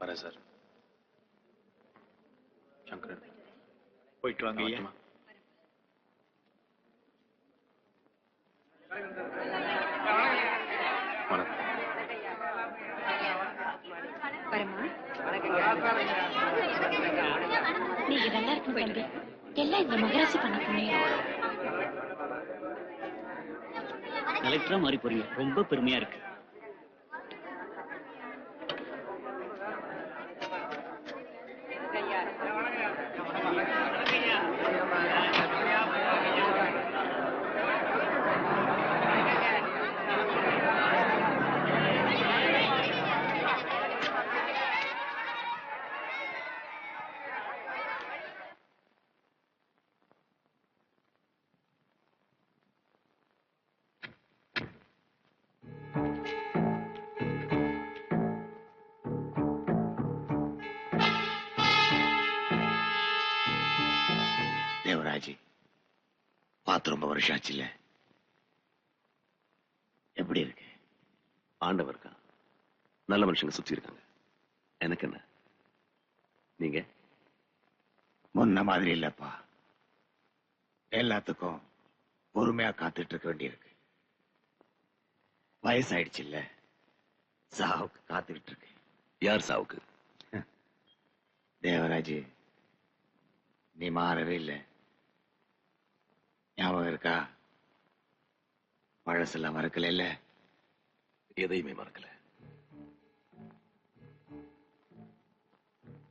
வரேன் சார். சங்கரன் போயிட்டு வாங்க ஐயா. நீங்க நல்லா இருக்கும் தம்பி. எல்லாம் இந்த மகராசி பண்ண புண்ணியம். கலெக்டரா மாறி போறீங்க, ரொம்ப பெருமையா இருக்கு. தேவராஜ், பார்த்து ரொம்ப வருஷம் ஆச்சு இல்ல? எப்படி இருக்கு? ஆண்டவர் இருக்கா, நல்ல மனுஷங்க சுத்தி இருக்காங்க. எனக்கு என்ன, நீங்க? முன்ன மாதிரி இல்லப்பா. எல்லாத்துக்கும் பொறுமையா காத்துட்டு இருக்க வேண்டியிருக்கு. வயசாயிடுச்சு இல்ல, சாவுக்கு காத்துக்கிட்டு இருக்கு. யார் சாவுக்கு? தேவராஜ், நீ மாறவே இல்லை. ஞாபகம் இருக்கா? பழசெல்லாம் மறக்கல இல்ல? எதையுமே மறக்கல.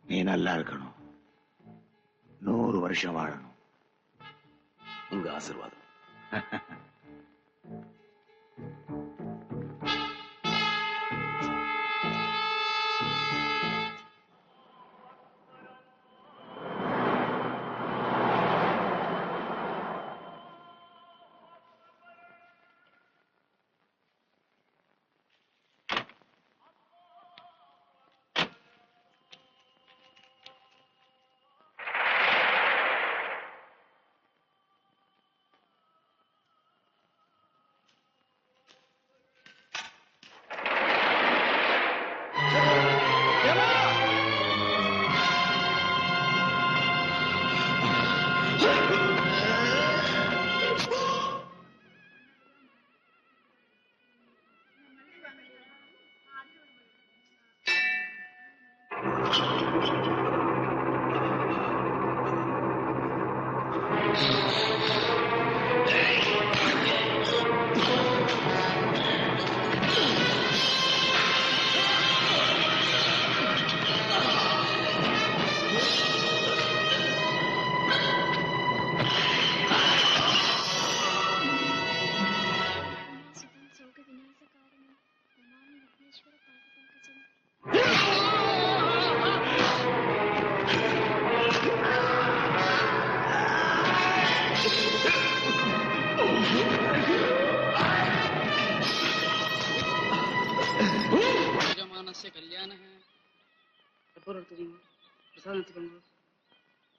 நீ நல்லா இருக்கணும், 100 வருஷம் வாழணும். உங்க ஆசீர்வாதம்.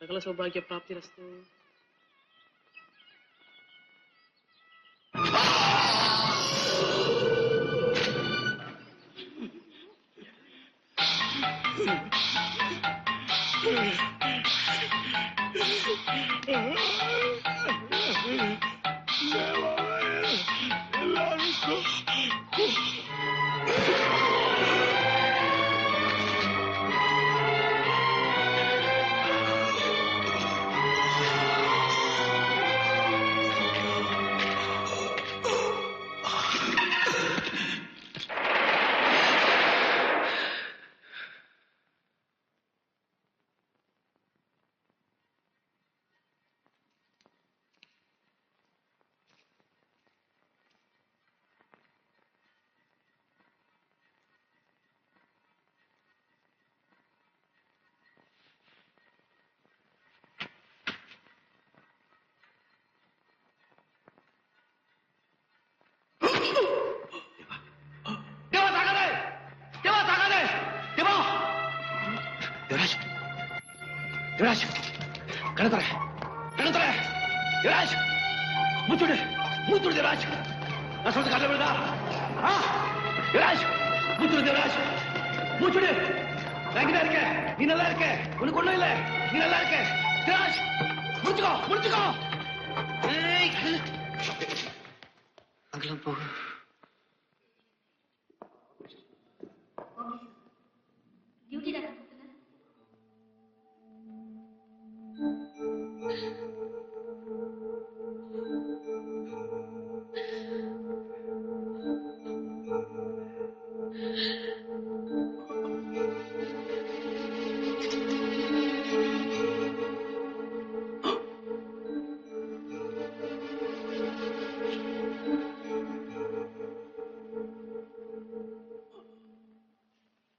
सकल सौभाग्य प्राप्तिरस्तु। युवराज कणतरे कणतरे युवराज मुचुड़े मुचुड़ युवराज ना सोच काटले बेटा हां युवराज मुचुड़ युवराज मुचुड़े நான் இங்கதான் இருக்கேன். நீ நல்லா இருக்க. உனக்கு ஒண்ணும் இல்ல. நீ நல்லா இருக்க. திராஷ், முடிச்சுக்கோ, முடிச்சுக்கோ. அங்கெல்லாம் போக.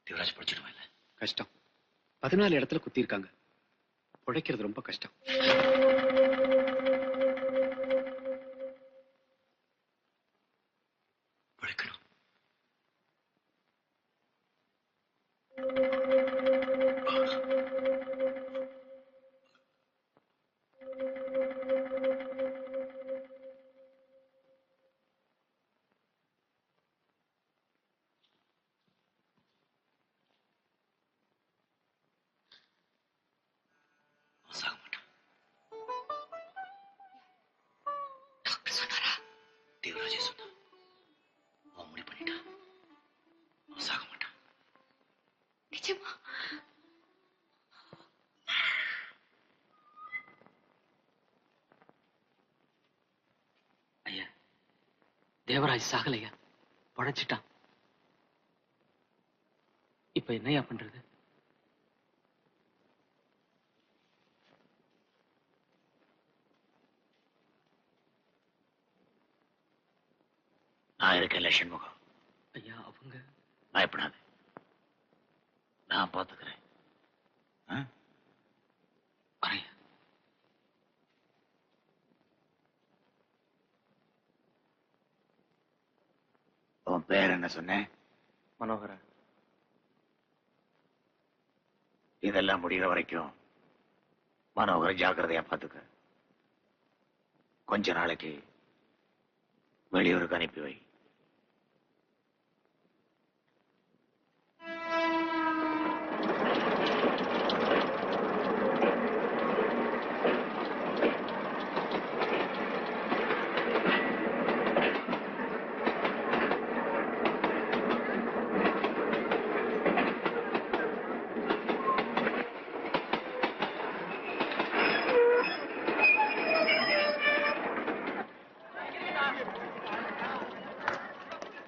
தேவராஜ் படிச்சிடுவேன். கஷ்டம். 14 இடத்துல குத்தி இருக்காங்க. உழைக்கிறது ரொம்ப கஷ்டம். உழைக்கணும். தேவராஜே சொன்னா அவன் முடிவு பண்ணிட்டான். அவன் சாக மாட்டான். நிஜமா? ஐயா, தேவராஜ் சாகலையா, படைச்சிட்டான். இப்ப என்னையா பண்றது? நான் இருக்கேன் சண்முகம். ஐயா அவங்க பயப்படாது, நான் பாத்துக்கிறேன். வரையா. உன் பேர் என்ன சொன்ன? மனோகரன். இதெல்லாம் முடிகிற வரைக்கும் மனோகரை ஜாக்கிரதையா பாத்துக்க. கொஞ்ச நாளைக்கு வெளியூருக்கு அனுப்பி வை.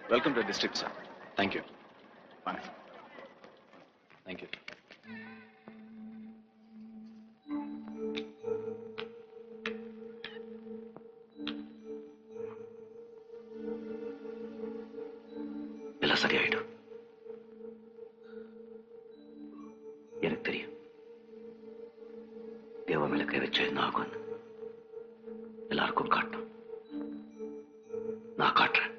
Welcome to district sir. Thank you. வாங்க. தேங்க்யூ. எல்லாம் சரியாயிடும். எனக்கு தெரியும் தேவ மேல கை வச்ச என்ன ஆகும். எல்லாருக்கும் காட்டும். நான் காட்டுறேன்.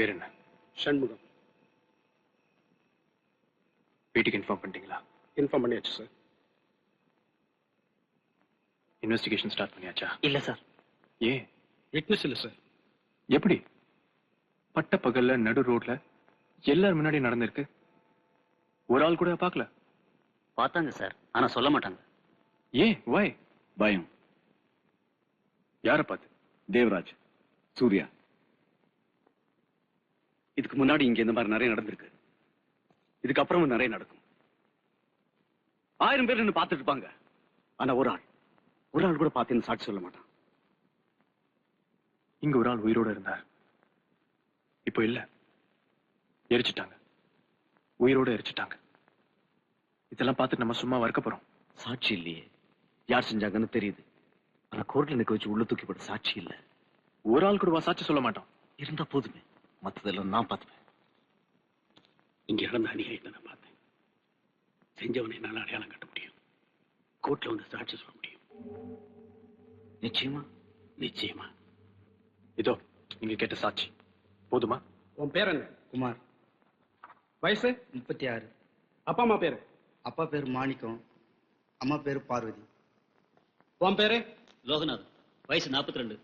பேர் என்ன? சண்முகம். வீட்டுக்கு இன்ஃபார்ம் பண்ணிட்டீங்களா? இன்ஃபார்ம் பண்ணியாச்சு சார். இன்வெஸ்டிகேஷன் ஸ்டார்ட் பண்ணியாச்சா? இல்ல சார். ஏன்? விட்னஸ் இல்லை சார். எப்படி பட்ட பகல்ல நடு ரோட்ல எல்லாரும் முன்னாடி நடந்திருக்கு? ஒரு ஆள் கூட பார்க்கல? பார்த்தாங்க சார், ஆனா சொல்ல மாட்டாங்க. ஏன்? வாய்? பயம். யாரை பார்த்து? தேவராஜ், சூர்யா. இதுக்கு முன்னாடி இங்க இந்த மாதிரி நிறைய நடந்திருக்கு. இதுக்கப்புறமும் நிறைய நடக்கும். 1000 பேர் நின்னு பார்த்துட்டு இருப்பாங்க. ஆனா ஒரு ஆள் கூட பார்த்தேன்னு சாட்சி சொல்ல மாட்டான். இங்க ஒரு ஆள் உயிரோட இருந்தார், இப்போ இல்ல, எரிச்சிட்டாங்க. உயிரோட எரிச்சிட்டாங்க. இதெல்லாம் பார்த்துட்டு நம்ம சும்மா வறுக்க போறோம்? சாட்சி இல்லையே. யார் செஞ்சாங்கன்னு தெரியுது. ஆனா கோர்ட்ல நிக்க வச்சு உள்ள தூக்கி போட சாட்சி இல்ல. ஒரு ஆள் கூட சாட்சி சொல்ல மாட்டோம். இருந்தா போதுமே, மத்ததெல்லாம் நான் பார்த்துப்பேன். இங்க நடந்த அநியாயத்தை நான் பார்த்தேன். செஞ்சவனை என்னால அடையாளம் கட்ட முடியும். கோர்ட்ல வந்து சாட்சி சொல்ல முடியும். நிச்சயமா? நிச்சயமா. இதோ நீங்க கேட்ட சாட்சி போதுமா? உன் பேர் என்ன? குமார். வயசு? 36. அப்பா அம்மா பேரு? அப்பா பேர் மாணிக்கம், அம்மா பேர் பார்வதி. உன் பேரு? லோகநாத். வயசு 42.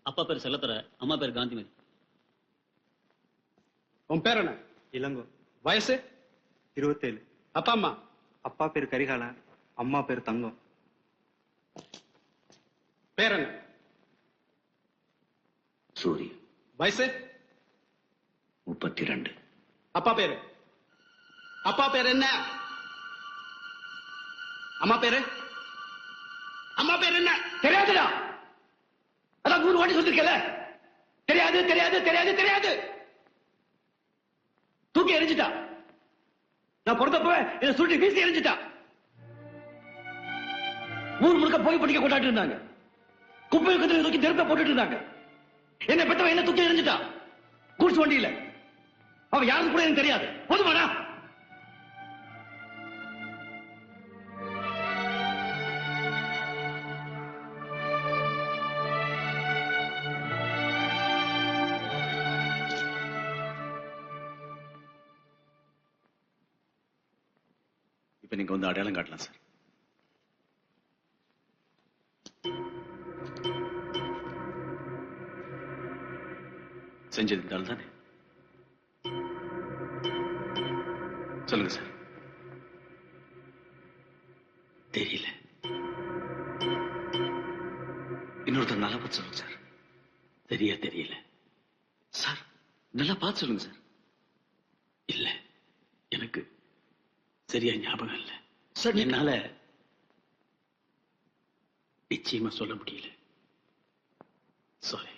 அப்பா பேர் செல்லத்துற, அம்மா பேர் காந்திமதி. உன் பேர் என்ன? இளங்கோ. வயசு? 27. அப்பா அம்மா? அப்பா பேர் கரிகாலா, அம்மா பேர் தங்கம். பேர் என்ன? சூரிய. வயசு? 32. அப்பா பேரு? அப்பா பேர் என்ன? அம்மா பேரு? அம்மா பேர் என்ன? தெரியாதுடா. அதான் 3 வாட்டி சொல்லிருக்கல. தெரியாது தெரியாது தெரியாது தெரியாது. தூக்கி எரிஞ்சிட்டா. நான் பிறந்தப்ப இதை சுருட்டி வீசி எரிஞ்சிட்டா. ஊர் முழுக்க போய் படிக்க கொண்டாட்டு இருந்தாங்க. குப்பை தூக்கி தெருப்ப போட்டுட்டு இருந்தாங்க. என்ன பெற்றவன் என்ன தூக்கி எரிஞ்சிட்டா. கூட்ஸ் வண்டியில. அவ யாரும் கூட எனக்கு தெரியாது. போதுமாடா? இப்ப நீங்க வந்து அடையாளம் காட்டலாம் சார். செஞ்சது இந்த ஆள் தானே? சொல்லுங்க சார். தெரியல. இன்னொருத்தர் நல்லா பார்த்து சொல்லுங்க சார். தெரியல சார். நல்லா பார்த்து சொல்லுங்க சார். இல்ல, எனக்கு சரியா ஞாபகம் இல்ல சார். என்னால நிச்சயமா சொல்ல முடியல. சாரி.